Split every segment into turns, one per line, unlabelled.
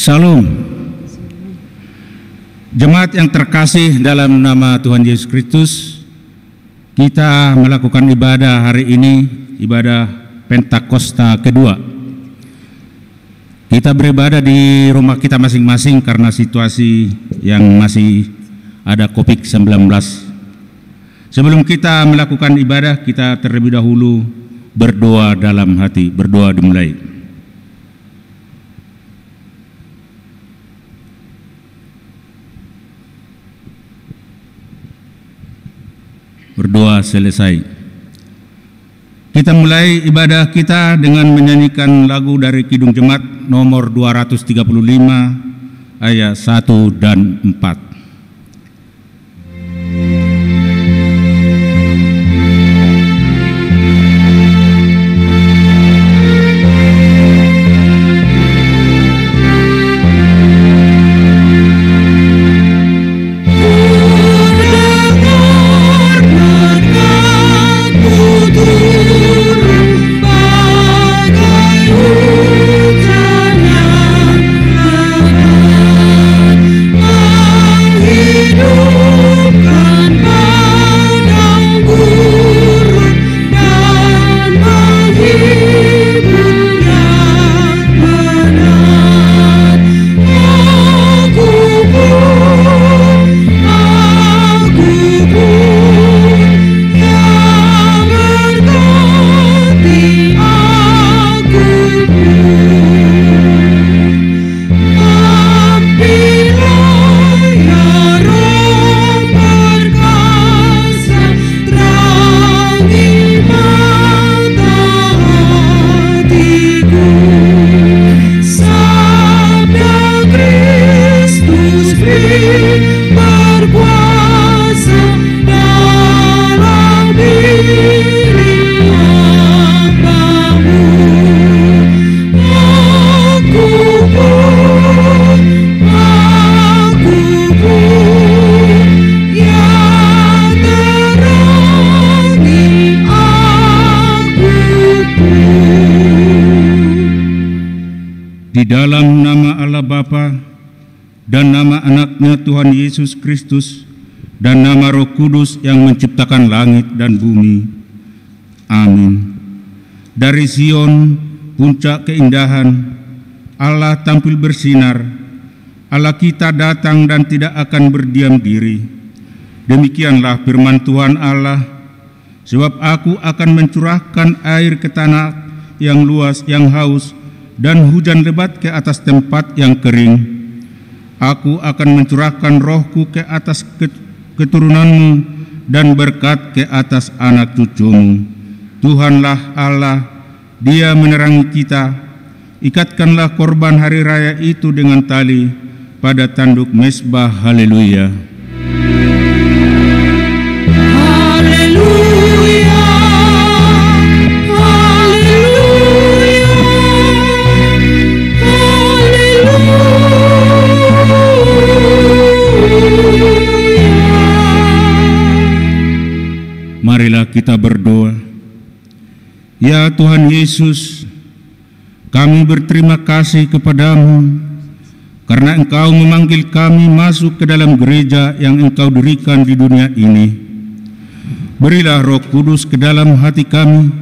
Salam. Jemaat yang terkasih dalam nama Tuhan Yesus Kristus, kita melakukan ibadah hari ini, ibadah Pentakosta kedua. Kita beribadah di rumah kita masing-masing karena situasi yang masih ada COVID-19. Sebelum kita melakukan ibadah, kita terlebih dahulu berdoa dalam hati. Berdoa dimulai. Berdoa selesai. Kita mulai ibadah kita dengan menyanyikan lagu dari Kidung Jemaat nomor 235 ayat 1 dan 4. Di dalam nama Allah Bapa dan nama anaknya Tuhan Yesus Kristus dan nama Roh Kudus yang menciptakan langit dan bumi. Amin. Dari Sion, puncak keindahan, Allah tampil bersinar. Allah kita datang dan tidak akan berdiam diri. Demikianlah firman Tuhan Allah, sebab aku akan mencurahkan air ke tanah yang luas, yang haus, dan hujan lebat ke atas tempat yang kering. Aku akan mencurahkan rohku ke atas keturunanmu dan berkat ke atas anak cucumu. Tuhanlah Allah, Dia menerangi kita. Ikatkanlah korban hari raya itu dengan tali pada tanduk mezbah. Haleluya. Marilah kita berdoa. Ya Tuhan Yesus, kami berterima kasih kepadamu karena Engkau memanggil kami masuk ke dalam gereja yang Engkau dirikan di dunia ini. Berilah Roh Kudus ke dalam hati kami,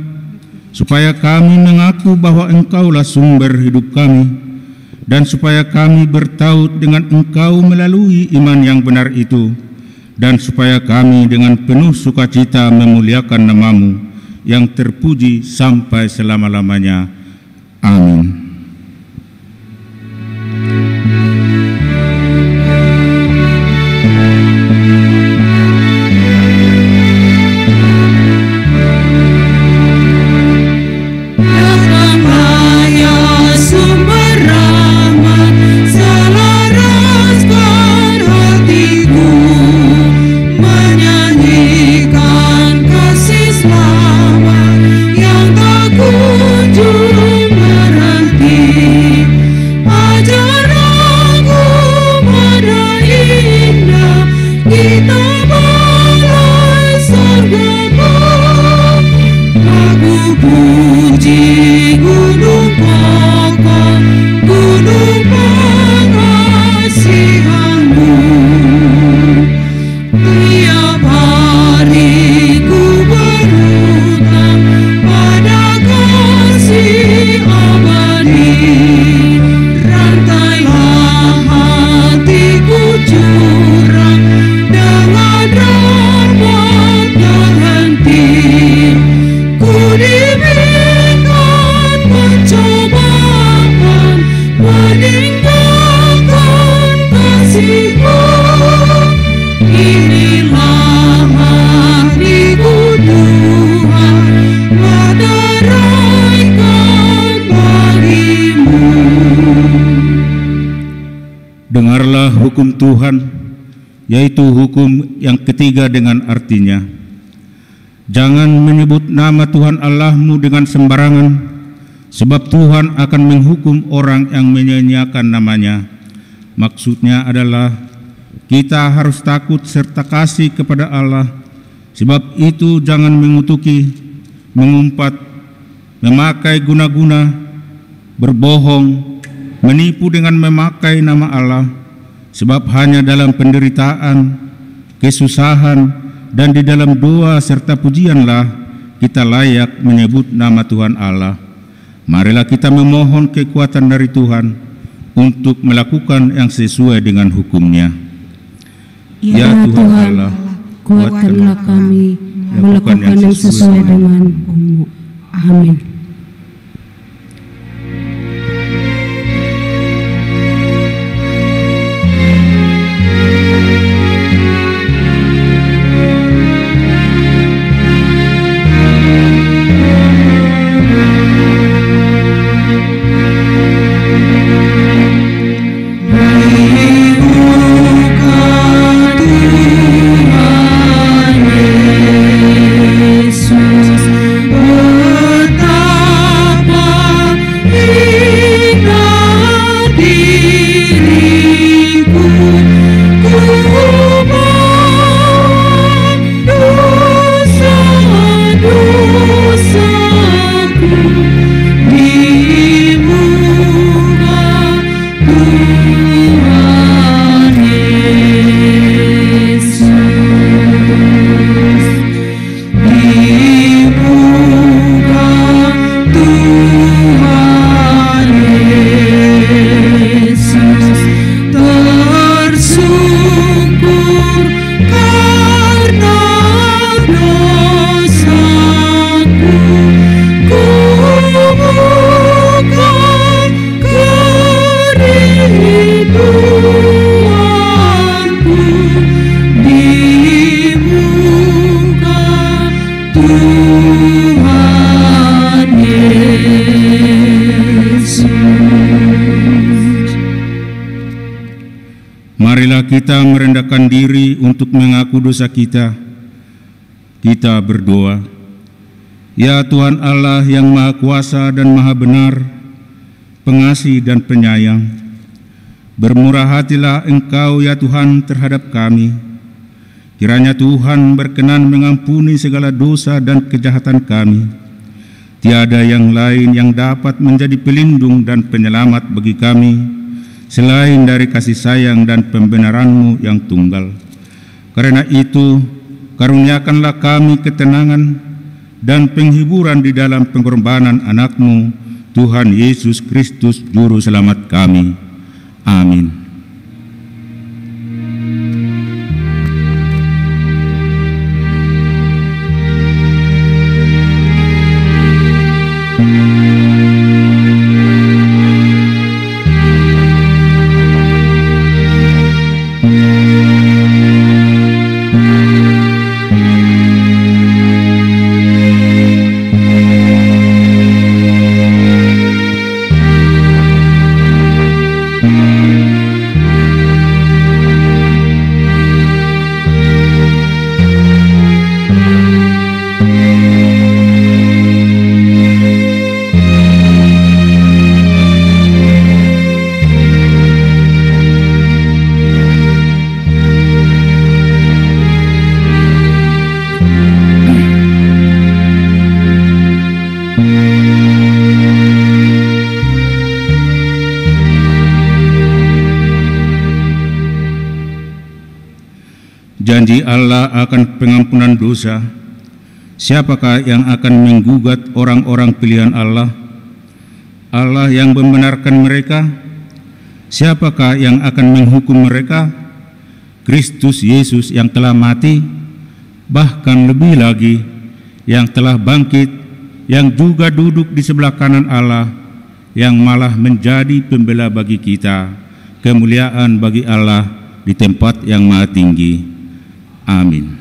supaya kami mengaku bahwa Engkaulah sumber hidup kami, dan supaya kami bertaut dengan Engkau melalui iman yang benar itu, dan supaya kami dengan penuh sukacita memuliakan nama-Mu yang terpuji sampai selama-lamanya. Amin.
Yang tak kunjung berhenti.
hukum Tuhan, yaitu hukum yang ketiga dengan artinya, jangan menyebut nama Tuhan Allahmu dengan sembarangan, sebab Tuhan akan menghukum orang yang menyanyiakan namanya. Maksudnya adalah kita harus takut serta kasih kepada Allah. Sebab itu jangan mengutuki, mengumpat, memakai guna-guna, berbohong, menipu dengan memakai nama Allah. Sebab hanya dalam penderitaan, kesusahan, dan di dalam doa serta pujianlah kita layak menyebut nama Tuhan Allah. Marilah kita memohon kekuatan dari Tuhan untuk melakukan yang sesuai dengan hukum-Nya.
Ya Tuhan Allah, kuatkanlah kami melakukan yang sesuai dengan hukum-Mu. Amin.
Marilah kita merendahkan diri untuk mengaku dosa kita. Kita berdoa. Ya Tuhan Allah yang Maha Kuasa dan Maha Benar, pengasih dan penyayang, bermurah hatilah Engkau ya Tuhan terhadap kami. Kiranya Tuhan berkenan mengampuni segala dosa dan kejahatan kami. Tiada yang lain yang dapat menjadi pelindung dan penyelamat bagi kami selain dari kasih sayang dan pembenaran-Mu yang tunggal. Karena itu, karuniakanlah kami ketenangan dan penghiburan di dalam pengorbanan anak-Mu, Tuhan Yesus Kristus, Juru Selamat kami. Amin. Janji Allah akan pengampunan dosa. Siapakah yang akan menggugat orang-orang pilihan Allah? Allah yang membenarkan mereka. Siapakah yang akan menghukum mereka? Kristus Yesus yang telah mati, bahkan lebih lagi yang telah bangkit, yang juga duduk di sebelah kanan Allah, yang malah menjadi pembela bagi kita. Kemuliaan bagi Allah di tempat yang maha tinggi. Amin.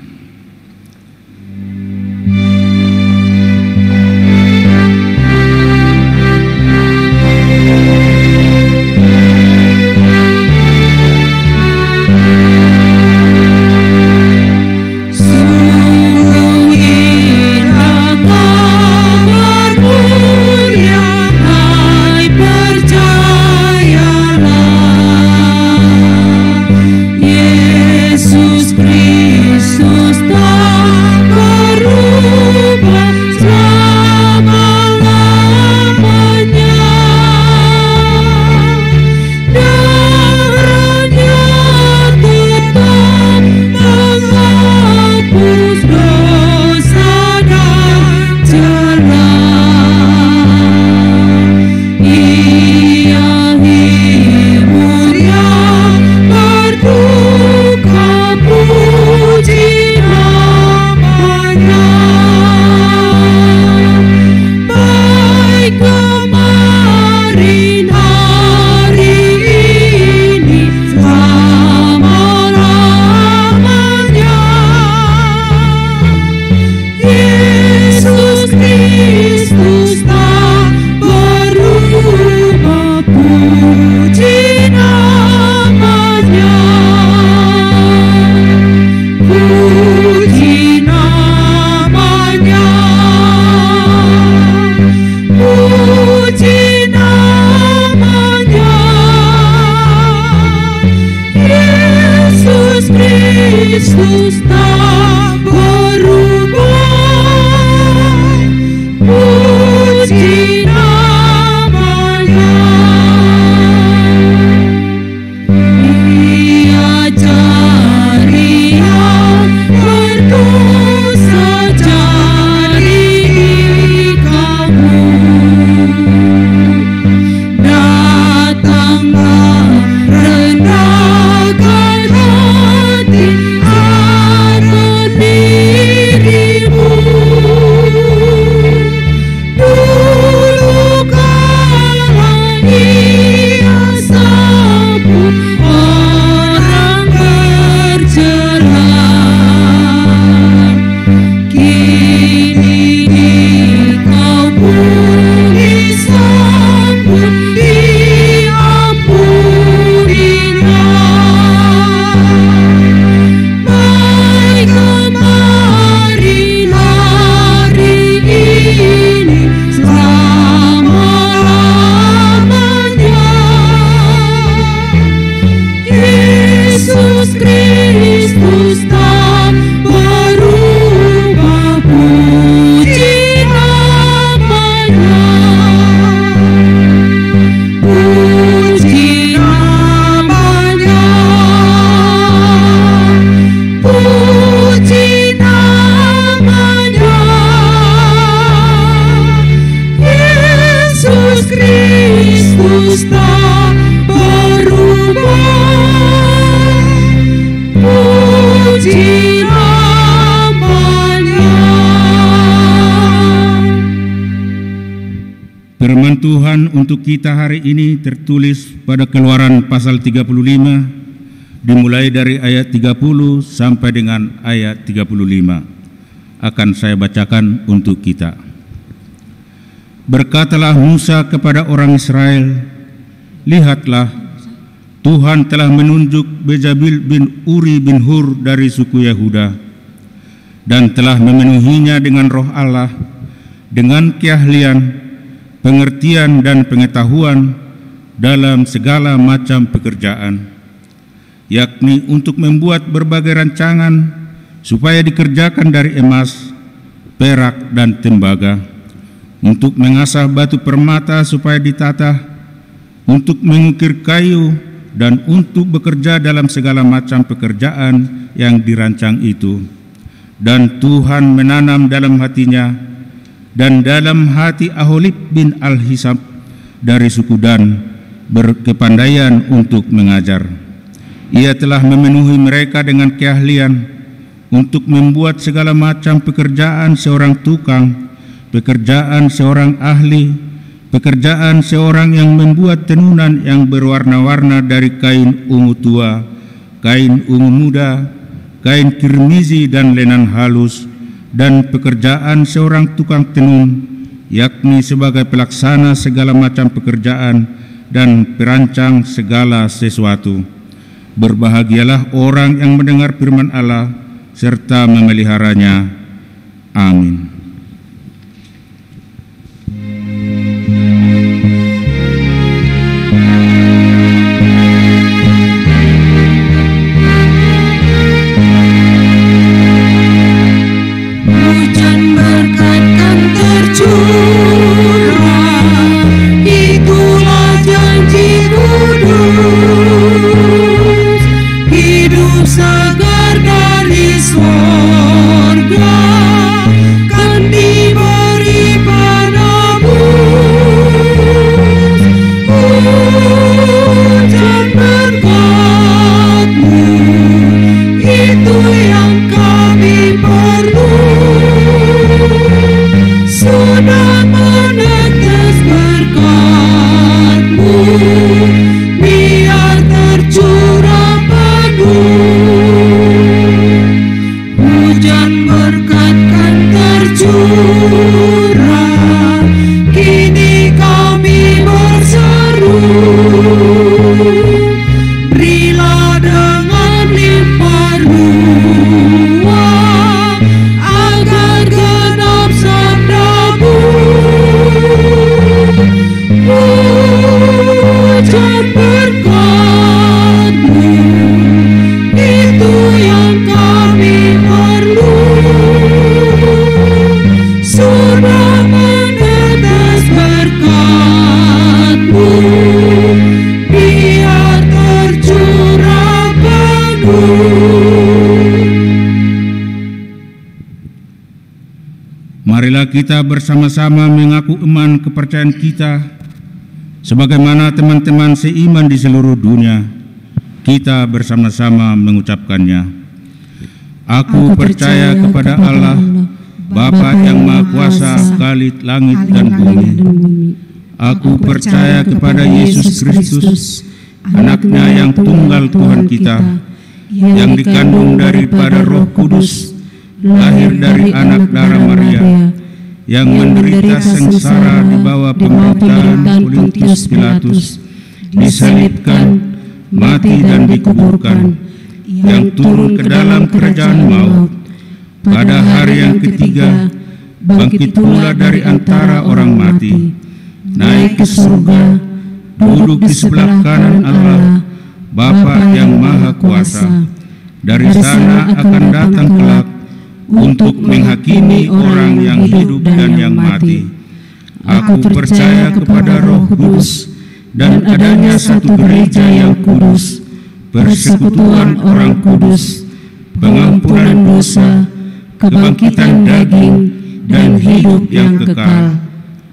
Firman Tuhan untuk kita hari ini tertulis pada Keluaran pasal 35, dimulai dari ayat 30 sampai dengan ayat 35. Akan saya bacakan untuk kita. Berkatalah Musa kepada orang Israel, "Lihatlah, Tuhan telah menunjuk Bezabil bin Uri bin Hur dari suku Yehuda, dan telah memenuhinya dengan roh Allah, dengan keahlian, pengertian dan pengetahuan dalam segala macam pekerjaan, yakni untuk membuat berbagai rancangan supaya dikerjakan dari emas, perak dan tembaga, untuk mengasah batu permata supaya ditata, untuk mengukir kayu, dan untuk bekerja dalam segala macam pekerjaan yang dirancang itu. Dan Tuhan menanam dalam hatinya dan dalam hati Aholib bin Al-Hisab dari suku Dan berkepandaian untuk mengajar. Ia telah memenuhi mereka dengan keahlian untuk membuat segala macam pekerjaan seorang tukang, pekerjaan seorang ahli, pekerjaan seorang yang membuat tenunan yang berwarna-warna dari kain ungu tua, kain ungu muda, kain kirmizi dan lenan halus, dan pekerjaan seorang tukang tenun, yakni sebagai pelaksana segala macam pekerjaan dan perancang segala sesuatu. Berbahagialah orang yang mendengar firman Allah serta memeliharanya. Amin. Marilah kita bersama-sama mengaku iman kepercayaan kita sebagaimana teman-teman seiman di seluruh dunia. Kita bersama-sama mengucapkannya. Aku percaya kepada Allah, Bapa yang Maha Kuasa, Khalik langit dan bumi. Aku percaya kepada Yesus Kristus, Anak-Nya yang tunggal Tuhan kita, yang dikandung daripada Roh Kudus, lahir dari anak darah Maria, yang menderita sengsara di bawah pemerintahan Pontius Pilatus, disalibkan, mati dan dikuburkan, yang turun ke dalam kerajaan maut, pada hari yang ketiga bangkit pula dari antara orang mati, naik ke surga, duduk di sebelah kanan Allah, Bapa yang Maha Kuasa. Dari sana akan datang kelak untuk menghakimi orang yang hidup dan yang mati. Aku percaya kepada Roh Kudus dan adanya satu gereja yang kudus, persekutuan orang kudus, pengampunan dosa, kebangkitan daging, dan hidup yang kekal.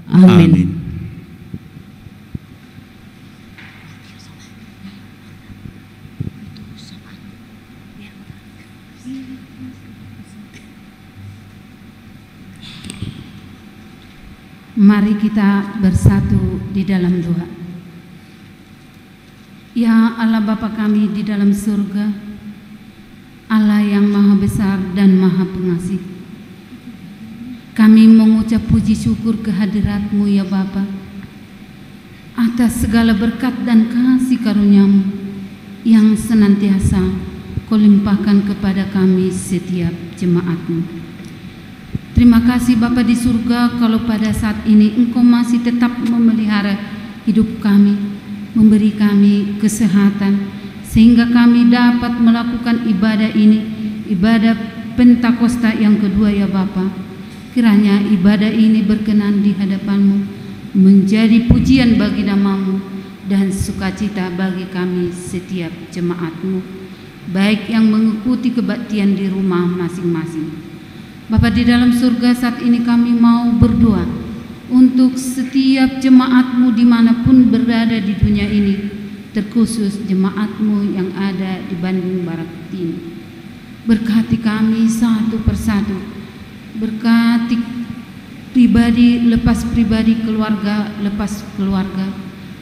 Amin.
Mari kita bersatu di dalam doa. Ya Allah Bapa kami di dalam surga, Allah yang maha besar dan maha pengasih, kami mengucap puji syukur kehadirat-Mu ya Bapa, atas segala berkat dan kasih karunia-Mu yang senantiasa Kau limpahkan kepada kami setiap jemaat-Mu. Terima kasih Bapa di surga, kalau pada saat ini Engkau masih tetap memelihara hidup kami, memberi kami kesehatan, sehingga kami dapat melakukan ibadah ini, ibadah Pentakosta yang kedua ya Bapa. Kiranya ibadah ini berkenan di hadapan-Mu, menjadi pujian bagi nama-Mu dan sukacita bagi kami setiap jemaat-Mu, baik yang mengikuti kebaktian di rumah masing-masing. Bapa di dalam surga, saat ini kami mau berdoa untuk setiap jemaat-Mu dimanapun berada di dunia ini, terkhusus jemaat-Mu yang ada di Bandung Barat ini. Berkati kami satu persatu, berkati pribadi lepas pribadi, keluarga lepas keluarga.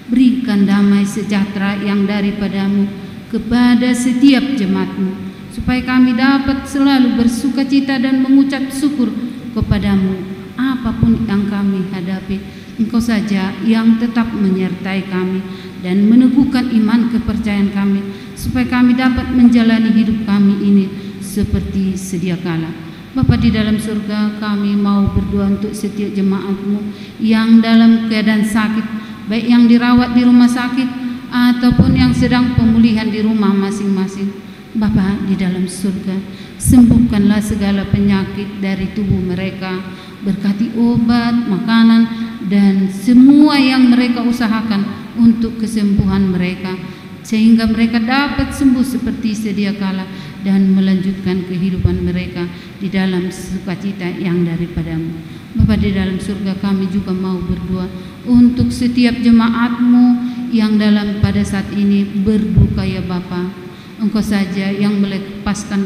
Berikan damai sejahtera yang daripada-Mu kepada setiap jemaat-Mu, supaya kami dapat selalu bersukacita dan mengucap syukur kepada-Mu apapun yang kami hadapi. Engkau saja yang tetap menyertai kami dan meneguhkan iman kepercayaan kami, supaya kami dapat menjalani hidup kami ini seperti sedia kala. Bapa di dalam surga, kami mau berdoa untuk setiap jemaat-Mu yang dalam keadaan sakit, baik yang dirawat di rumah sakit ataupun yang sedang pemulihan di rumah masing-masing. Bapa di dalam surga, sembuhkanlah segala penyakit dari tubuh mereka, berkati obat, makanan, dan semua yang mereka usahakan untuk kesembuhan mereka, sehingga mereka dapat sembuh seperti sedia kala dan melanjutkan kehidupan mereka di dalam sukacita yang daripada-Mu. Bapa di dalam surga, kami juga mau berdoa untuk setiap jemaat-Mu yang dalam pada saat ini berduka ya Bapa. Engkau saja yang melepaskan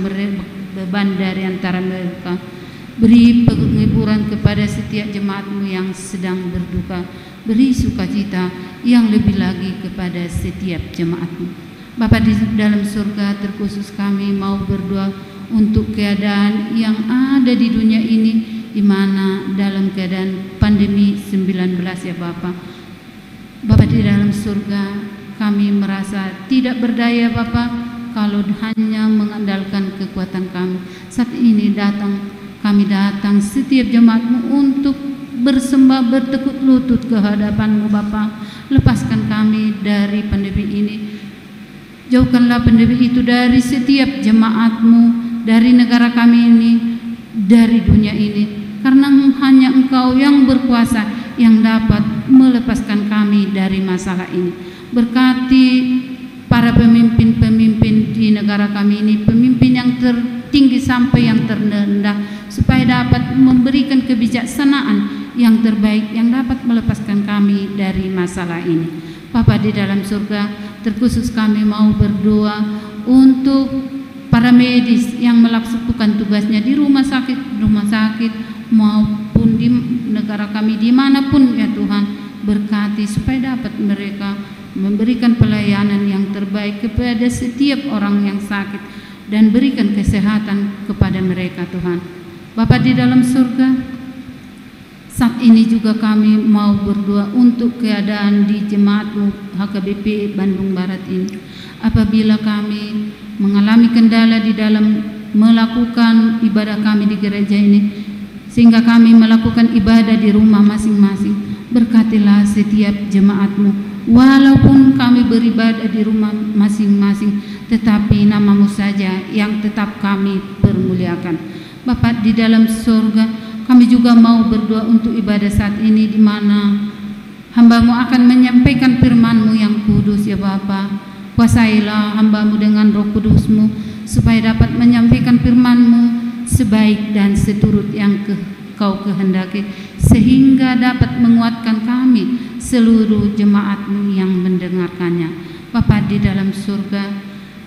beban dari antara mereka. Beri penghiburan kepada setiap jemaat-Mu yang sedang berduka. Beri sukacita yang lebih lagi kepada setiap jemaat-Mu. Bapa di dalam surga, terkhusus kami mau berdoa untuk keadaan yang ada di dunia ini, di mana dalam keadaan pandemi 19 ya Bapa. Bapa di dalam surga, kami merasa tidak berdaya Bapa, kalau hanya mengandalkan kekuatan kami. Saat ini kami datang setiap jemaat-Mu untuk bersembah, bertekuk lutut ke hadapan-Mu Bapa. Lepaskan kami dari pandemi ini. Jauhkanlah pandemi itu dari setiap jemaat-Mu, dari negara kami ini, dari dunia ini. Karena hanya Engkau yang berkuasa yang dapat melepaskan kami dari masalah ini. Berkati para pemimpin-pemimpin di negara kami ini, pemimpin yang tertinggi sampai yang terendah, supaya dapat memberikan kebijaksanaan yang terbaik yang dapat melepaskan kami dari masalah ini. Bapa di dalam surga, terkhusus kami mau berdoa untuk para medis yang melaksanakan tugasnya di rumah sakit maupun di negara kami dimanapun ya Tuhan. Berkati supaya dapat mereka memberikan pelayanan yang terbaik kepada setiap orang yang sakit dan berikan kesehatan kepada mereka Tuhan. Bapa di dalam surga, saat ini juga kami mau berdoa untuk keadaan di jemaat-Mu HKBP Bandung Barat ini. Apabila kami mengalami kendala di dalam melakukan ibadah kami di gereja ini, sehingga kami melakukan ibadah di rumah masing-masing, berkatilah setiap jemaat-Mu. Walaupun kami beribadah di rumah masing-masing, tetapi nama-Mu saja yang tetap kami permuliakan. Bapa di dalam surga, kami juga mau berdoa untuk ibadah saat ini, di mana hamba-Mu akan menyampaikan firman-Mu yang kudus ya Bapa. Kuasailah hamba-Mu dengan Roh Kudus-Mu, supaya dapat menyampaikan firman-Mu sebaik dan seturut yang Kau kehendaki, sehingga dapat menguatkan kami seluruh jemaat-Mu yang mendengarkannya. Bapa di dalam surga,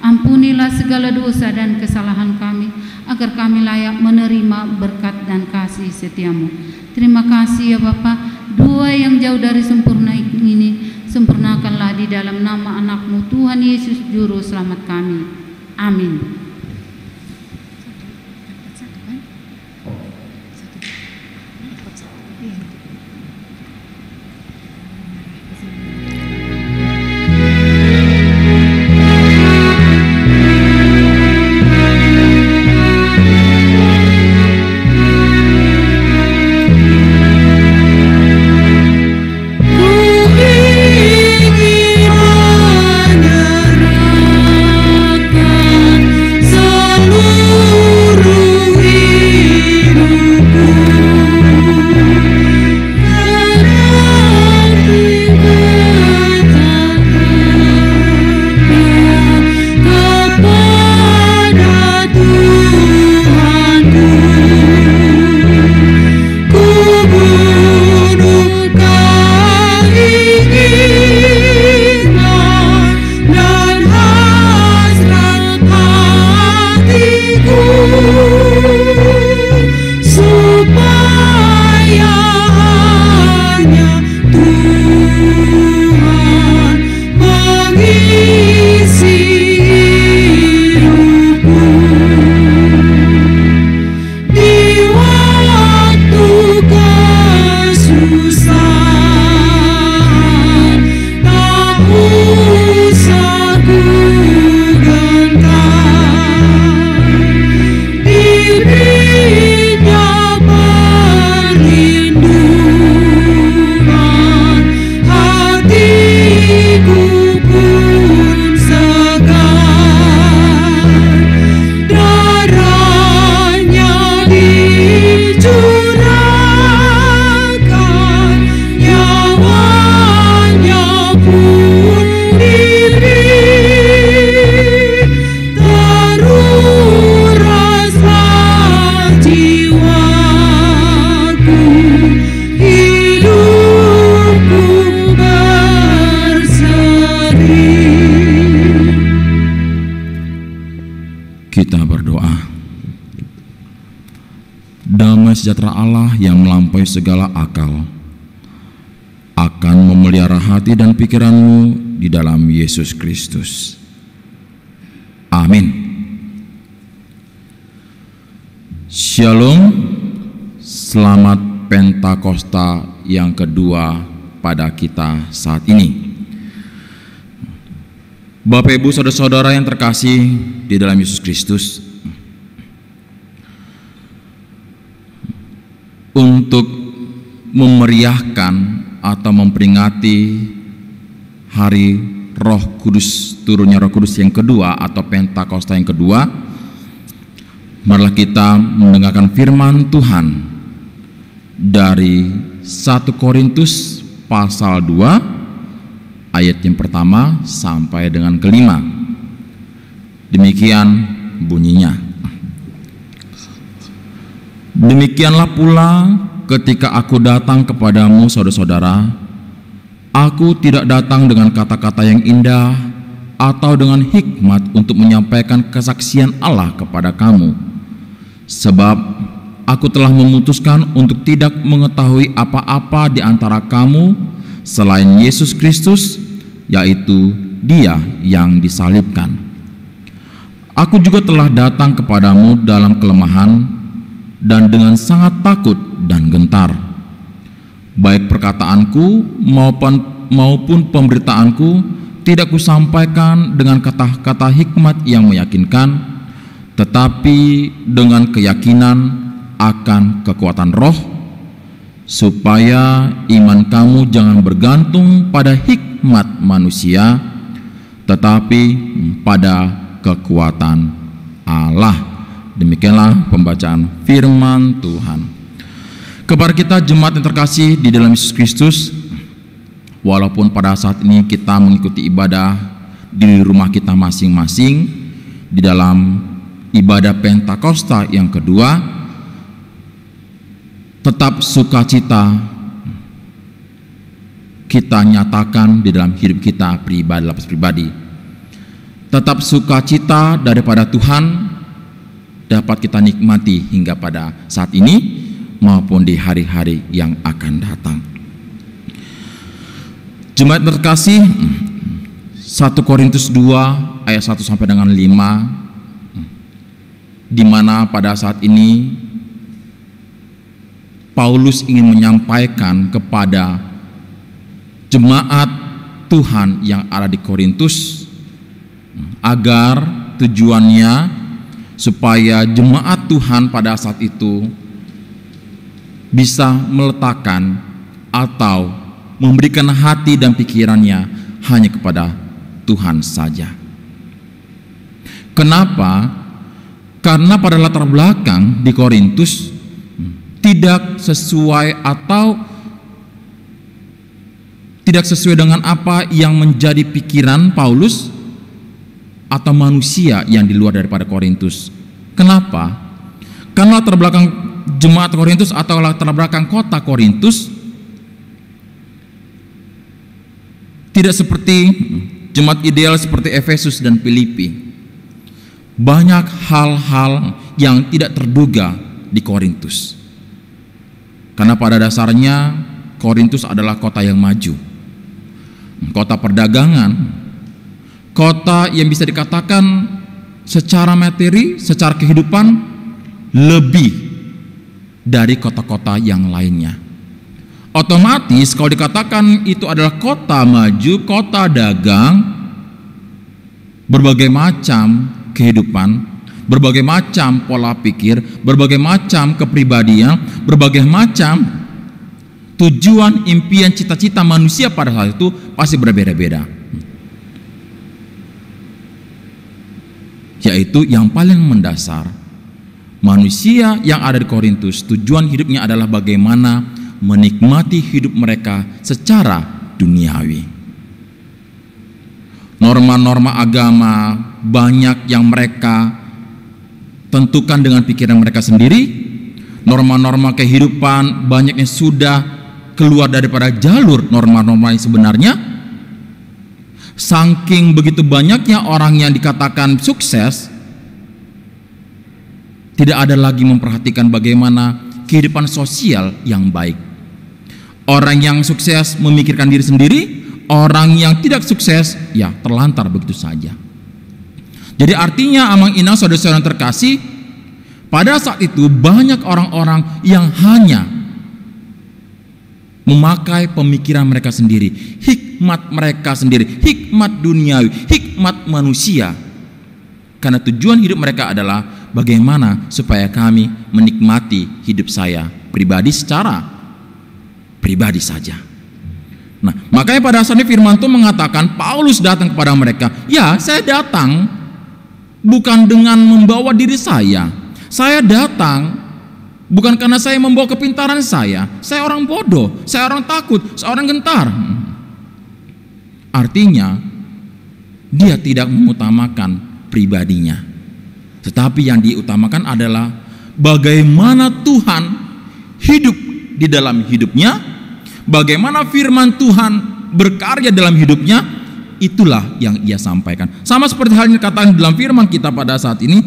ampunilah segala dosa dan kesalahan kami, agar kami layak menerima berkat dan kasih setia-Mu. Terima kasih ya Bapa, dua yang jauh dari sempurna ini, sempurnakanlah di dalam nama anak-Mu Tuhan Yesus Juru Selamat kami. Amin.
Sejahtera Allah yang melampaui segala akal akan memelihara hati dan pikiranmu di dalam Yesus Kristus. Amin. Shalom. Selamat Pentakosta yang kedua pada kita saat ini. Bapak Ibu saudara-saudara yang terkasih di dalam Yesus Kristus, untuk memeriahkan atau memperingati hari Roh Kudus, turunnya Roh Kudus yang kedua atau Pentakosta yang kedua, marilah kita mendengarkan firman Tuhan dari 1 Korintus pasal 2 ayat yang pertama sampai dengan kelima. Demikian bunyinya. Demikianlah pula ketika aku datang kepadamu saudara-saudara, aku tidak datang dengan kata-kata yang indah atau dengan hikmat untuk menyampaikan kesaksian Allah kepada kamu. Sebab aku telah memutuskan untuk tidak mengetahui apa-apa di antara kamu selain Yesus Kristus, yaitu Dia yang disalibkan. Aku juga telah datang kepadamu dalam kelemahan dan dengan sangat takut dan gentar. Baik perkataanku maupun pemberitaanku tidak kusampaikan dengan kata-kata hikmat yang meyakinkan, tetapi dengan keyakinan akan kekuatan roh, supaya iman kamu jangan bergantung pada hikmat manusia, tetapi pada kekuatan Allah. Demikianlah pembacaan firman Tuhan. Kepada kita jemaat yang terkasih di dalam Yesus Kristus, walaupun pada saat ini kita mengikuti ibadah di rumah kita masing-masing di dalam ibadah Pentakosta yang kedua, tetap sukacita kita nyatakan di dalam hidup kita pribadi. Tetap sukacita daripada Tuhan dapat kita nikmati hingga pada saat ini maupun di hari-hari yang akan datang. Jemaat terkasih, 1 Korintus 2 ayat 1 sampai dengan 5, di mana pada saat ini Paulus ingin menyampaikan kepada jemaat Tuhan yang ada di Korintus, agar tujuannya supaya jemaat Tuhan pada saat itu bisa meletakkan atau memberikan hati dan pikirannya hanya kepada Tuhan saja. Kenapa? Karena pada latar belakang di Korintus tidak sesuai atau tidak sesuai dengan apa yang menjadi pikiran Paulus atau manusia yang di luar daripada Korintus. Kenapa? Karena latar belakang jemaat Korintus atau latar belakang kota Korintus tidak seperti jemaat ideal seperti Efesus dan Filipi. Banyak hal-hal yang tidak terduga di Korintus. Karena pada dasarnya Korintus adalah kota yang maju, kota perdagangan, kota yang bisa dikatakan secara materi, secara kehidupan lebih dari kota-kota yang lainnya. Otomatis kalau dikatakan itu adalah kota maju, kota dagang, berbagai macam kehidupan, berbagai macam pola pikir, berbagai macam kepribadian, berbagai macam tujuan, impian, cita-cita manusia pada saat itu pasti berbeda-beda. Yaitu yang paling mendasar, manusia yang ada di Korintus, tujuan hidupnya adalah bagaimana menikmati hidup mereka secara duniawi. Norma-norma agama banyak yang mereka tentukan dengan pikiran mereka sendiri. Norma-norma kehidupan banyak yang sudah keluar daripada jalur norma-norma yang sebenarnya. Saking begitu banyaknya orang yang dikatakan sukses, tidak ada lagi memperhatikan bagaimana kehidupan sosial yang baik. Orang yang sukses memikirkan diri sendiri, orang yang tidak sukses ya terlantar begitu saja. Jadi artinya amang inang saudara-saudara terkasih, pada saat itu banyak orang-orang yang hanya memakai pemikiran mereka sendiri, hikmat mereka sendiri, hikmat duniawi, hikmat manusia. Karena tujuan hidup mereka adalah bagaimana supaya kami menikmati hidup saya pribadi secara pribadi saja. Nah, makanya pada dasarnya firman Tuhan mengatakan Paulus datang kepada mereka. Ya, saya datang bukan dengan membawa diri saya. Saya datang bukan karena saya membawa kepintaran saya. Saya orang bodoh, saya orang takut, saya orang gentar. Artinya dia tidak mengutamakan pribadinya, tetapi yang diutamakan adalah bagaimana Tuhan hidup di dalam hidupnya, bagaimana firman Tuhan berkarya dalam hidupnya. Itulah yang ia sampaikan. Sama seperti halnya dikatakan dalam firman kita pada saat ini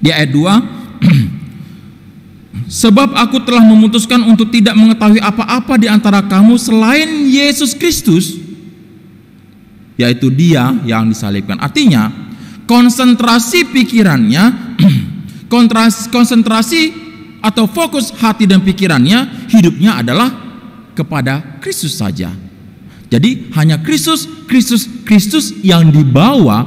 di ayat 2, sebab aku telah memutuskan untuk tidak mengetahui apa-apa di antara kamu selain Yesus Kristus, yaitu Dia yang disalibkan. Artinya konsentrasi pikirannya, konsentrasi atau fokus hati dan pikirannya, hidupnya adalah kepada Kristus saja. Jadi hanya Kristus yang dibawa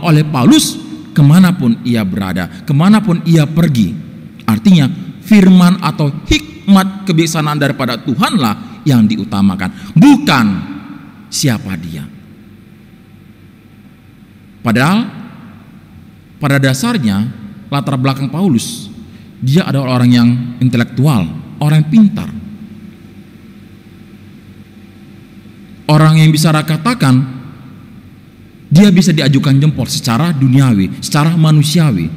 oleh Paulus kemanapun ia berada, kemanapun ia pergi. Artinya firman atau hikmat kebijaksanaan daripada Tuhanlah yang diutamakan, bukan siapa dia. Padahal pada dasarnya latar belakang Paulus, dia adalah orang yang intelektual, orang yang pintar, orang yang bisa katakan dia bisa diajukan jempol secara duniawi, secara manusiawi,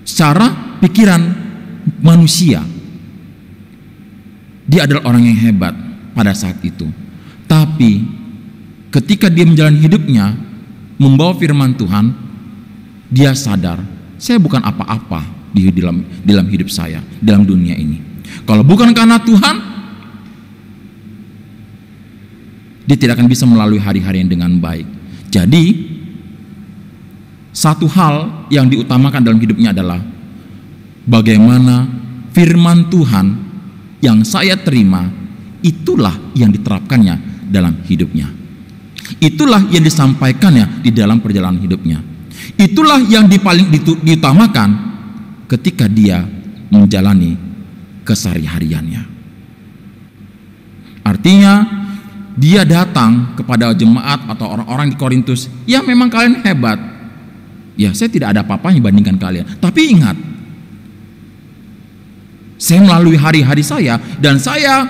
secara pikiran manusia. Dia adalah orang yang hebat pada saat itu. Tapi ketika dia menjalani hidupnya membawa firman Tuhan, dia sadar, saya bukan apa-apa di dalam hidup saya, dalam dunia ini. Kalau bukan karena Tuhan, dia tidak akan bisa melalui hari-hari yang dengan baik. Jadi satu hal yang diutamakan dalam hidupnya adalah bagaimana firman Tuhan yang saya terima, itulah yang diterapkannya dalam hidupnya. Itulah yang disampaikannya di dalam perjalanan hidupnya. Itulah yang paling diutamakan ketika dia menjalani kesehariannya. Artinya dia datang kepada jemaat atau orang-orang di Korintus, ya memang kalian hebat, ya saya tidak ada apa-apanya bandingkan kalian, tapi ingat, saya melalui hari-hari saya, dan saya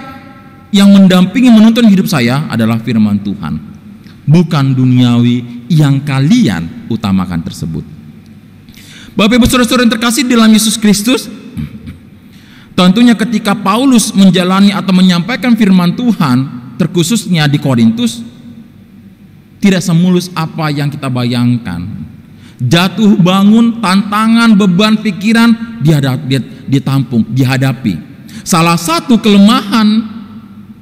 yang mendampingi menuntun hidup saya adalah firman Tuhan, bukan duniawi yang kalian utamakan tersebut. Bapak Ibu Saudara-saudara yang terkasih dalam Yesus Kristus, tentunya ketika Paulus menjalani atau menyampaikan firman Tuhan, terkhususnya di Korintus, tidak semulus apa yang kita bayangkan. Jatuh bangun, tantangan, beban pikiran ditampung, dihadapi. Salah satu kelemahan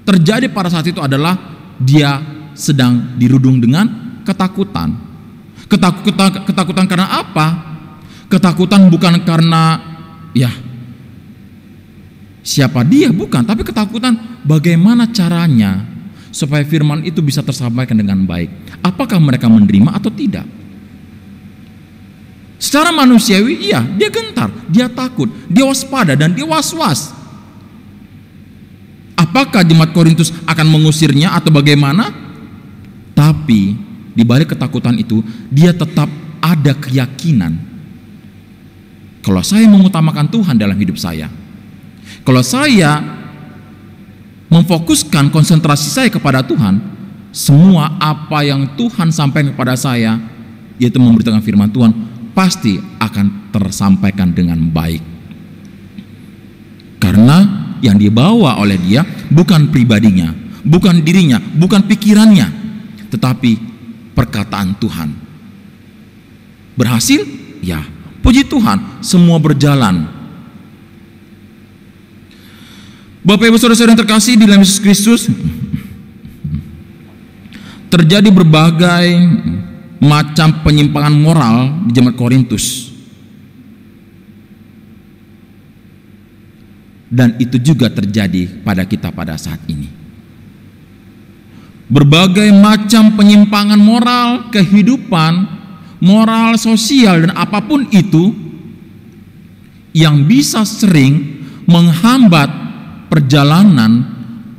terjadi pada saat itu adalah dia sedang dirudung dengan ketakutan. Ketakutan karena apa? Ketakutan bukan karena siapa dia, bukan, tapi ketakutan bagaimana caranya supaya firman itu bisa tersampaikan dengan baik. Apakah mereka menerima atau tidak? Secara manusiawi, iya, dia gentar, dia takut, dia waspada, dan dia was-was. Apakah jemaat Korintus akan mengusirnya atau bagaimana? Tapi di balik ketakutan itu, dia tetap ada keyakinan. Kalau saya mengutamakan Tuhan dalam hidup saya, kalau saya memfokuskan konsentrasi saya kepada Tuhan, semua apa yang Tuhan sampaikan kepada saya, yaitu memberitakan firman Tuhan, pasti akan tersampaikan dengan baik. Karena yang dibawa oleh dia bukan pribadinya, bukan dirinya, bukan pikirannya, tetapi perkataan Tuhan. Berhasil? Ya, puji Tuhan, semua berjalan. Bapak Ibu Saudara-saudara yang terkasih di dalam Yesus Kristus, terjadi berbagai macam penyimpangan moral di jemaat Korintus, dan itu juga terjadi pada kita pada saat ini. Berbagai macam penyimpangan moral, kehidupan, moral, sosial, dan apapun itu yang bisa sering menghambat perjalanan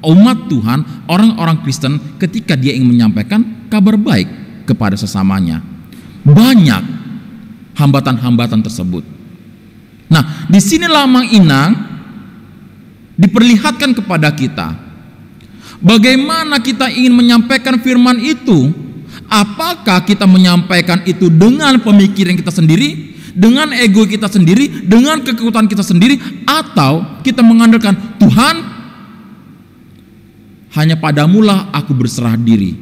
umat Tuhan, orang-orang Kristen ketika dia ingin menyampaikan kabar baik kepada sesamanya. Banyak hambatan-hambatan tersebut. Nah, di sinilah Mang Inang diperlihatkan kepada kita bagaimana kita ingin menyampaikan firman itu. Apakah kita menyampaikan itu dengan pemikiran kita sendiri, dengan ego kita sendiri, dengan kekuatan kita sendiri, atau kita mengandalkan Tuhan, hanya padamulah aku berserah diri.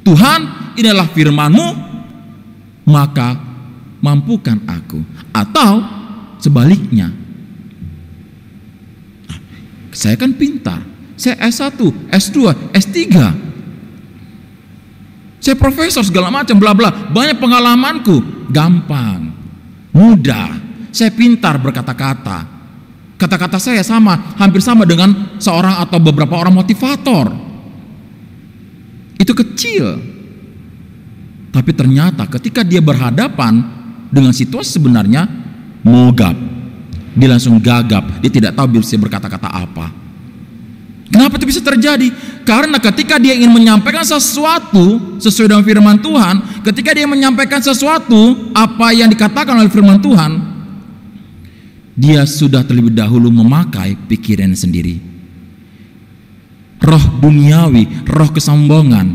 Tuhan, inilah firman-Mu, maka mampukan aku. Atau sebaliknya, saya kan pintar, saya S1, S2, S3, saya profesor segala macam, bla bla, banyak pengalamanku, gampang, mudah, saya pintar berkata-kata. Kata-kata saya hampir sama dengan seorang atau beberapa orang motivator. Itu kecil. Tapi ternyata ketika dia berhadapan dengan situasi sebenarnya, mogap. Dia langsung gagap, dia tidak tahu bisa berkata-kata apa. Kenapa itu bisa terjadi? Karena ketika dia ingin menyampaikan sesuatu sesuai dengan firman Tuhan, ketika dia menyampaikan sesuatu apa yang dikatakan oleh firman Tuhan, dia sudah terlebih dahulu memakai pikiran sendiri. Roh duniawi, roh kesombongan,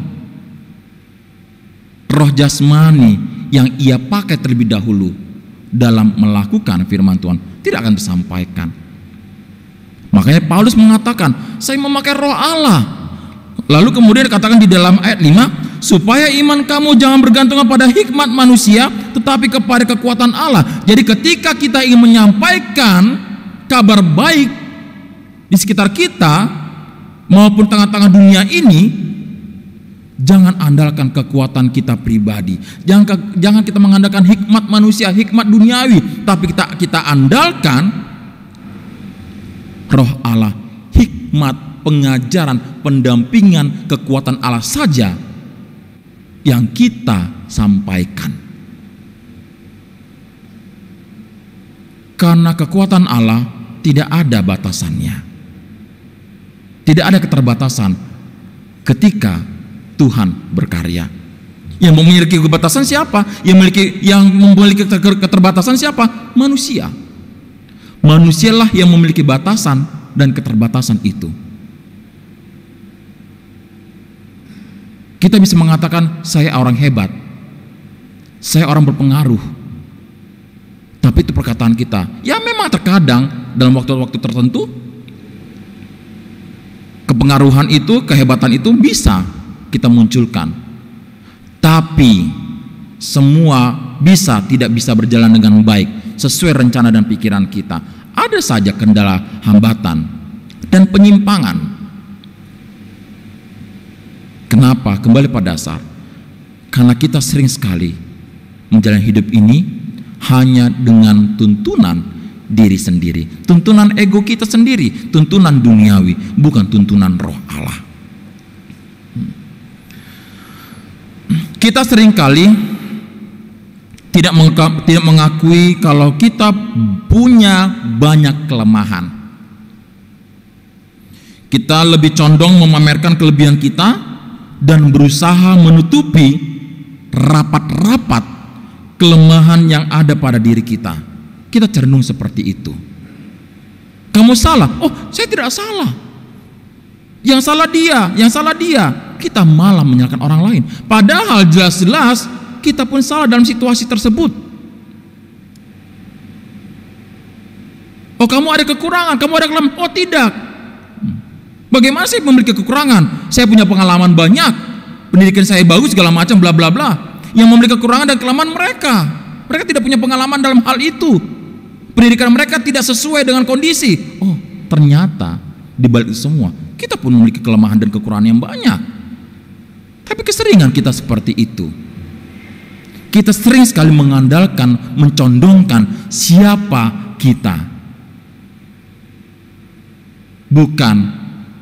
roh jasmani yang ia pakai terlebih dahulu dalam melakukan firman Tuhan tidak akan tersampaikan. Makanya Paulus mengatakan, saya memakai roh Allah. Lalu kemudian dikatakan di dalam ayat 5, supaya iman kamu jangan bergantung pada hikmat manusia, tetapi kepada kekuatan Allah. Jadi ketika kita ingin menyampaikan kabar baik di sekitar kita maupun tengah-tengah dunia ini, Jangan andalkan kekuatan kita pribadi. Jangan kita mengandalkan hikmat manusia, hikmat duniawi, tapi kita andalkan Roh Allah, hikmat, pengajaran, pendampingan, kekuatan Allah saja yang kita sampaikan. Karena kekuatan Allah tidak ada batasannya. Tidak ada keterbatasan ketika Tuhan berkarya. Yang memiliki kebatasan siapa? Yang memiliki keterbatasan siapa? Manusia. Manusialah yang memiliki batasan dan keterbatasan itu. Kita bisa mengatakan saya orang hebat, saya orang berpengaruh. Tapi itu perkataan kita. Ya memang terkadang dalam waktu-waktu tertentu kepengaruhan itu, kehebatan itu bisa kita munculkan, tapi semua tidak bisa berjalan dengan baik sesuai rencana dan pikiran kita. Ada saja kendala, hambatan, dan penyimpangan. Kenapa? Kembali pada dasar, karena kita sering sekali menjalani hidup ini hanya dengan tuntunan diri sendiri, tuntunan ego kita sendiri, tuntunan duniawi, bukan tuntunan Roh Allah. Kita seringkali tidak mengakui kalau kita punya banyak kelemahan. Kita lebih condong memamerkan kelebihan kita dan berusaha menutupi rapat-rapat kelemahan yang ada pada diri kita. Kita cenderung seperti itu. Kamu salah. Oh, saya tidak salah. Yang salah dia, yang salah dia. Kita malah menyalahkan orang lain. Padahal jelas-jelas kita pun salah dalam situasi tersebut. Oh, kamu ada kekurangan, kamu ada kelemahan. Oh, tidak. Bagaimana saya memiliki kekurangan? Saya punya pengalaman banyak, pendidikan saya bagus, segala macam, bla bla bla. Yang memiliki kekurangan dan kelemahan mereka tidak punya pengalaman dalam hal itu. Pendidikan mereka tidak sesuai dengan kondisi. Oh, ternyata di balik itu semua kita pun memiliki kelemahan dan kekurangan yang banyak. Tapi keseringan kita seperti itu. Kita sering sekali mengandalkan, mencondongkan siapa kita, bukan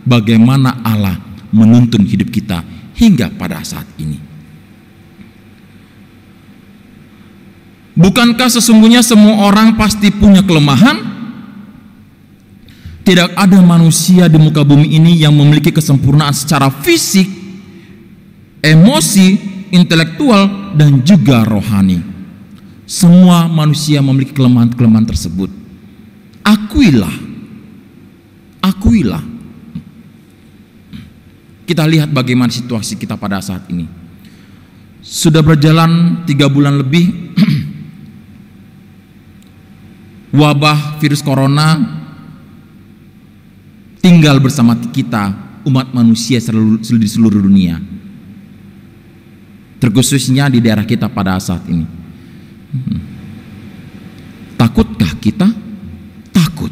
bagaimana Allah menuntun hidup kita hingga pada saat ini. Bukankah sesungguhnya semua orang pasti punya kelemahan? Tidak ada manusia di muka bumi ini yang memiliki kesempurnaan secara fisik, emosi, intelektual, dan juga rohani. Semua manusia memiliki kelemahan-kelemahan tersebut. Akuilah. Kita lihat bagaimana situasi kita pada saat ini. Sudah berjalan 3 bulan lebih wabah virus corona tinggal bersama kita, umat manusia di seluruh dunia, terkhususnya di daerah kita pada saat ini. Takutkah kita? Takut.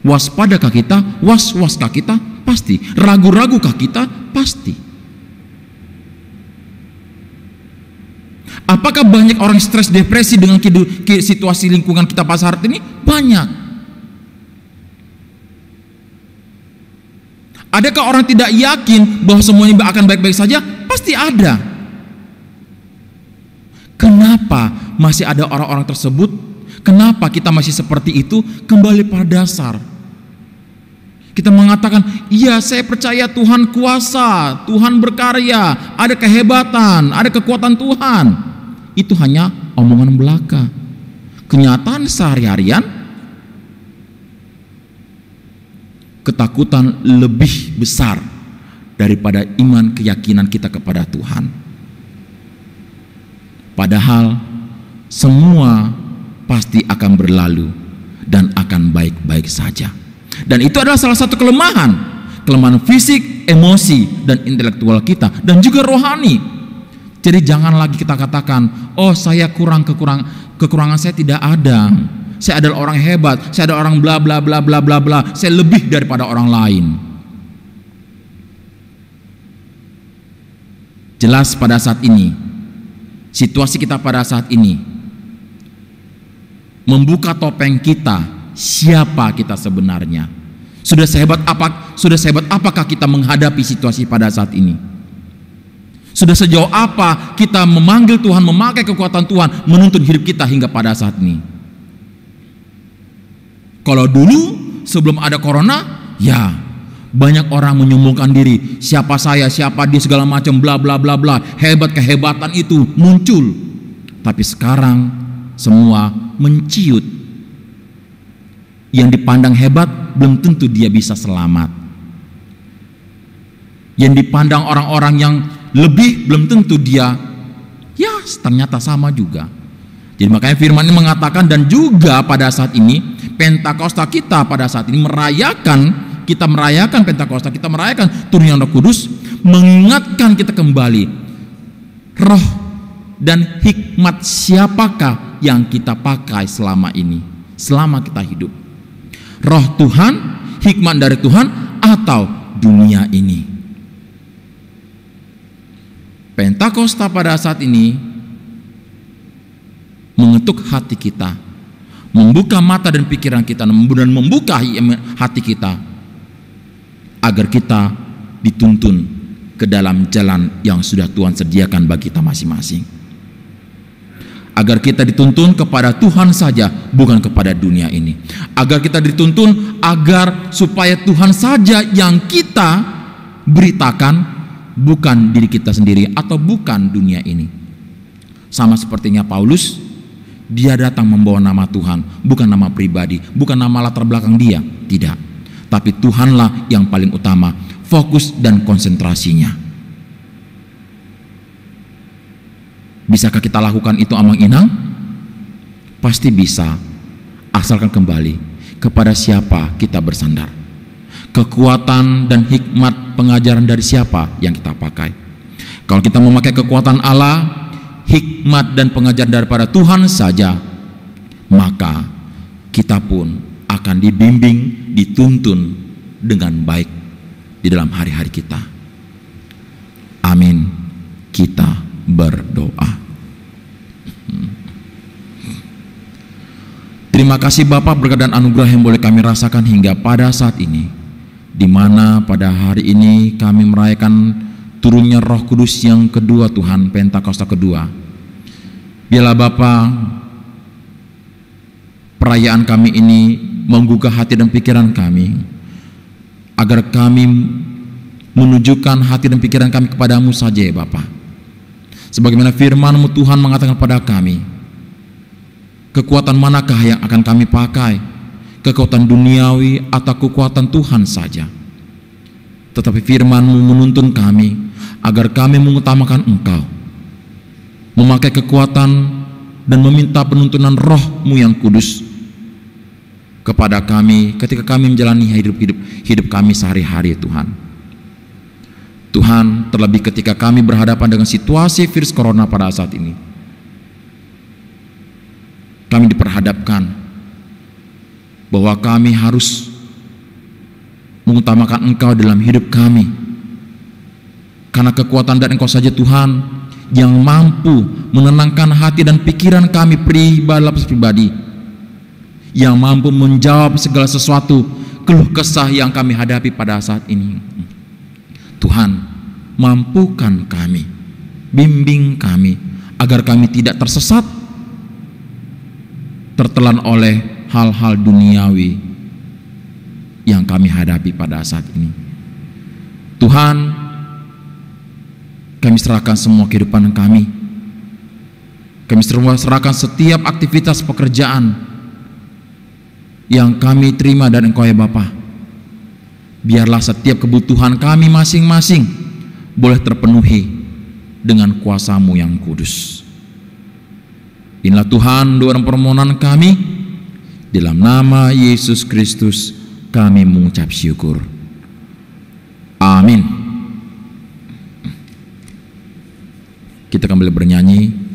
Waspadakah kita? Was-waskah kita? Pasti. Ragu-ragukah kita? Pasti. Apakah banyak orang stres, depresi dengan situasi lingkungan kita pada saat ini? Banyak. Adakah orang tidak yakin bahwa semuanya akan baik-baik saja? Pasti ada. Kenapa masih ada orang-orang tersebut? Kenapa kita masih seperti itu? Kembali pada dasar. Kita mengatakan, iya saya percaya Tuhan kuasa, Tuhan berkarya, ada kehebatan, ada kekuatan Tuhan. Itu hanya omongan belaka. Kenyataan sehari-harian, ketakutan lebih besar daripada iman keyakinan kita kepada Tuhan. Padahal semua pasti akan berlalu dan akan baik-baik saja. Dan itu adalah salah satu kelemahan fisik, emosi, dan intelektual kita, dan juga rohani. Jadi jangan lagi kita katakan, oh saya kekurangan saya tidak ada. Saya adalah orang hebat, saya adalah orang bla bla bla bla bla bla. Saya lebih daripada orang lain. Jelas pada saat ini, situasi kita pada saat ini membuka topeng kita, siapa kita sebenarnya. Sudah sehebat apakah kita menghadapi situasi pada saat ini? Sudah sejauh apa kita memanggil Tuhan, memakai kekuatan Tuhan menuntun hidup kita hingga pada saat ini? Kalau dulu sebelum ada corona, ya banyak orang menyombongkan diri, siapa saya, siapa dia, segala macam, bla bla bla bla, kehebatan itu muncul. Tapi sekarang semua menciut. Yang dipandang hebat belum tentu dia bisa selamat. Yang dipandang orang-orang yang lebih belum tentu dia ternyata sama juga. Jadi makanya firman ini mengatakan, dan juga pada saat ini Pentakosta kita pada saat ini kita merayakan Pentakosta, kita merayakan turunnya Roh Kudus, mengingatkan kita kembali roh dan hikmat siapakah yang kita pakai selama ini, selama kita hidup. Roh Tuhan, hikmat dari Tuhan, atau dunia ini. Pentakosta pada saat ini mengetuk hati kita, membuka mata dan pikiran kita, dan membuka hati kita agar kita dituntun ke dalam jalan yang sudah Tuhan sediakan bagi kita masing-masing. Agar kita dituntun kepada Tuhan saja, bukan kepada dunia ini. Agar kita dituntun agar supaya Tuhan saja yang kita beritakan, bukan diri kita sendiri atau bukan dunia ini. Sama sepertinya Paulus, dia datang membawa nama Tuhan, bukan nama pribadi, bukan nama latar belakang dia, tidak. Tapi Tuhanlah yang paling utama, fokus dan konsentrasinya. Bisakah kita lakukan itu amang-inang? Pasti bisa, asalkan kembali kepada siapa kita bersandar. Kekuatan dan hikmat pengajaran dari siapa yang kita pakai. Kalau kita memakai kekuatan Allah, hikmat dan pengajaran daripada Tuhan saja, maka kita pun akan dibimbing, dituntun dengan baik di dalam hari-hari kita. Amin. Kita berdoa. Terima kasih Bapa, berkat dan anugerah yang boleh kami rasakan hingga pada saat ini, di mana pada hari ini kami merayakan turunnya Roh Kudus yang kedua Tuhan, Pentakosta kedua. Biarlah Bapa, perayaan kami ini menggugah hati dan pikiran kami, agar kami menunjukkan hati dan pikiran kami kepadamu saja ya Bapa. Sebagaimana firman-Mu Tuhan mengatakan pada kami, kekuatan manakah yang akan kami pakai? Kekuatan duniawi atau kekuatan Tuhan saja? Tetapi firman-Mu menuntun kami agar kami mengutamakan Engkau, memakai kekuatan dan meminta penuntunan Roh-Mu yang kudus kepada kami ketika kami menjalani hidup kami sehari-hari Tuhan. Tuhan, terlebih ketika kami berhadapan dengan situasi virus corona pada saat ini, kami diperhadapkan bahwa kami harus mengutamakan Engkau dalam hidup kami, karena kekuatan dari Engkau saja Tuhan yang mampu menenangkan hati dan pikiran kami pribadi, yang mampu menjawab segala sesuatu keluh kesah yang kami hadapi pada saat ini. Tuhan, mampukan kami, bimbing kami, agar kami tidak tersesat, tertelan oleh hal-hal duniawi yang kami hadapi pada saat ini. Tuhan, kami serahkan semua kehidupan kami. Kami serahkan setiap aktivitas pekerjaan yang kami terima dari Engkau ya Bapa. Biarlah setiap kebutuhan kami masing-masing boleh terpenuhi dengan kuasa-Mu yang kudus. Inilah Tuhan doa dan permohonan kami, dalam nama Yesus Kristus kami mengucap syukur. Amin. Kita kembali bernyanyi.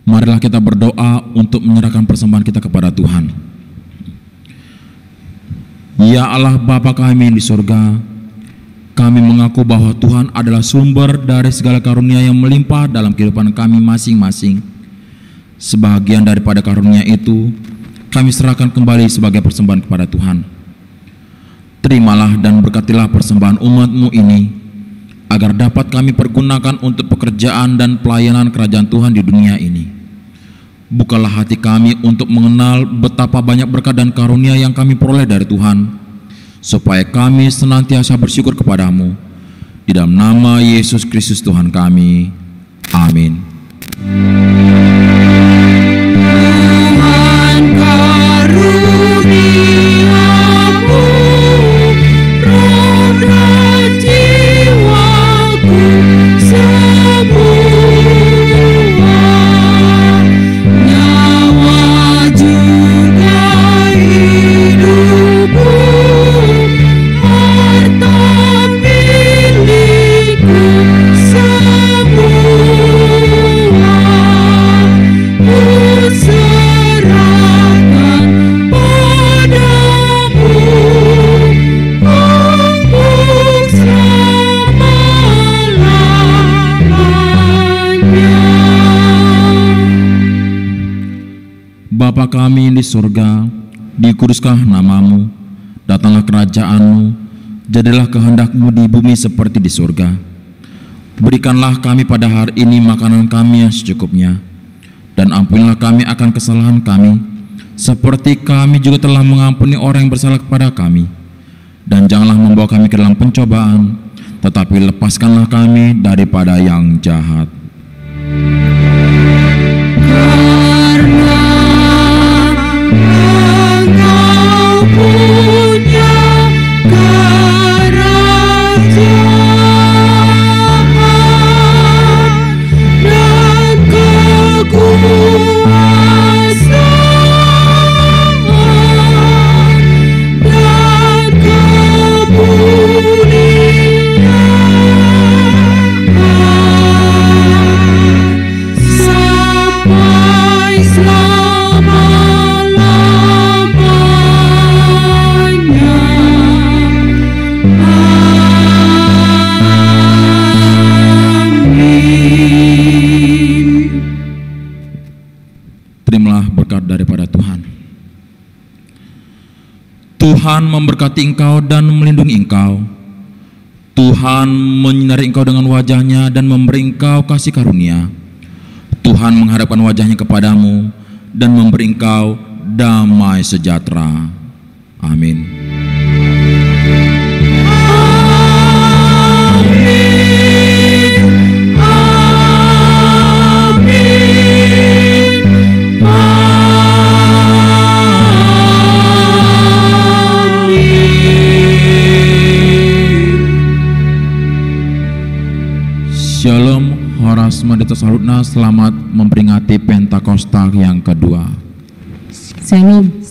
Marilah kita berdoa untuk menyerahkan persembahan kita kepada Tuhan. Ya Allah Bapa kami di surga, kami mengaku bahwa Tuhan adalah sumber dari segala karunia yang melimpah dalam kehidupan kami masing-masing. Sebagian daripada karunia itu, kami serahkan kembali sebagai persembahan kepada Tuhan. Terimalah dan berkatilah persembahan umat-Mu ini, agar dapat kami pergunakan untuk pekerjaan dan pelayanan kerajaan Tuhan di dunia ini. Bukalah hati kami untuk mengenal betapa banyak berkat dan karunia yang kami peroleh dari Tuhan, supaya kami senantiasa bersyukur kepadamu. Di dalam nama Yesus Kristus Tuhan kami. Amin. Bapa kami di surga, dikuduskanlah namamu, datanglah kerajaan-Mu, jadilah kehendak-Mu di bumi seperti di surga. Berikanlah kami pada hari ini makanan kami yang secukupnya, dan ampunilah kami akan kesalahan kami, seperti kami juga telah mengampuni orang yang bersalah kepada kami. Dan janganlah membawa kami ke dalam pencobaan, tetapi lepaskanlah kami daripada yang jahat. Tuhan memberkati engkau dan melindungi engkau. Tuhan menyinari engkau dengan wajah-Nya dan memberi engkau kasih karunia. Tuhan menghadapkan wajah-Nya kepadamu dan memberi engkau damai sejahtera. Amin. Shalom, Horas Mandeta Salutna, selamat memperingati Pentakosta yang kedua.
Shalom.